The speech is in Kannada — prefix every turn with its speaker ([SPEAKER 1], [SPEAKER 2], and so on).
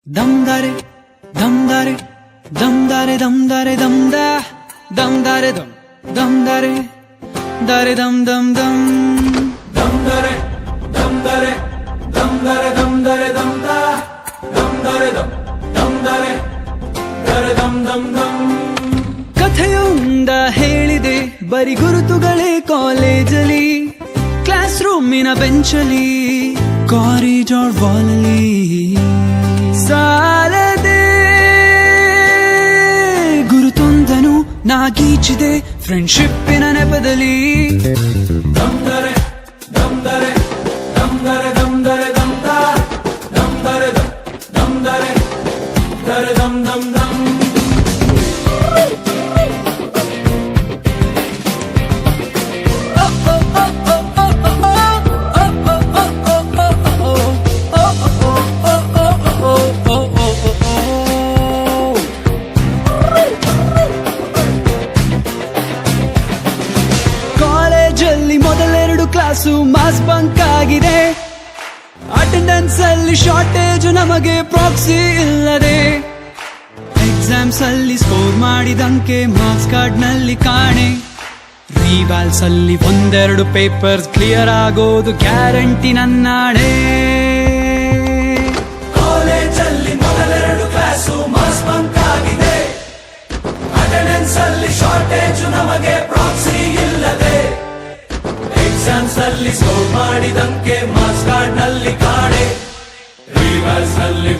[SPEAKER 1] Damdare, damdare, damdare, damdare, damda, damdare, damdare, dare, dam, damdare, damdare, damdare, damdare, damda, damdare, damdare, dare, dam. ಕಥೆಯೊಂದ ಹೇಳಿದೆ ಬರಿ ಗುರುತುಗಳೇ ಕಾಲೇಜಲ್ಲಿ, ಕ್ಲಾಸ್ ರೂಮಿನ ಬೆಂಚಲ್ಲಿ, ಕಾರಿಡಾರ್ ವಾಲಲ್ಲಿ ಸಾಲದೆ ಗುರುತೊಂದನು ನಾಗೀಚಿದೆ ಫ್ರೆಂಡ್ಶಿಪ್ಪಿನ ನೆಪದಲ್ಲಿ. ದಮ್ದರೆ ದಮ್ದರೆ ದಮ್ದರೆ ದಮ್ದರೆ ದಮ್ದ ದಮ್ದರೆ ದಮ್ದರೆ ದರೆ ದಮ್ ದಮ್ ದಮ್. ಕಾಲೇಜಲ್ಲಿ ಮೊದಲೆರಡು ಕ್ಲಾಸು ಮಾಸ್ ಬಂಕ್ ಆಗಿದೆ, ಅಟೆಂಡೆನ್ಸ್ ಅಲ್ಲಿ ಶಾರ್ಟೇಜ್, ನಮಗೆ ಪ್ರಾಕ್ಸಿ ಇಲ್ಲದೆ, ಎಕ್ಸಾಮ್ಸ್ ಅಲ್ಲಿ ಸ್ಕೋರ್ ಮಾಡಿದಂಕೆ ಮಾರ್ಕ್ಸ್ ಕಾರ್ಡ್ ನಲ್ಲಿ ಕಾಣೆ, ರಿವಾಲ್ಸ್ ಅಲ್ಲಿ ಒಂದೆರಡು ಪೇಪರ್ಸ್ ಕ್ಲಿಯರ್ ಆಗೋದು ಗ್ಯಾರಂಟಿ ನನ್ನಾಣೆ. ಕಾಲೇಜಲ್ಲಿ ಮೊದಲೆರಡು ಕ್ಲಾಸು ಮಾಸ್ ಬಂಕ್ ಆಗಿದೆ, ಅಟೆಂಡೆನ್ಸ್ ಅಲ್ಲಿ ಶಾರ್ಟೇಜ್, ನಮಗೆ ಪ್ರಾಕ್ಸಿ ಇಲ್ಲದೆ, ಎಕ್ಸಾಮ್ಸ್ ಅಲ್ಲಿ ಸ್ಕೋರ್ ಮಾಡಿದಂಕೆ ಮಾರ್ಕ್ಸ್ ಕಾರ್ಡ್ ನಲ್ಲಿ ಕಾಣೆ, ರಿವಾಲ್ಸ್ ಅಲ್ಲಿ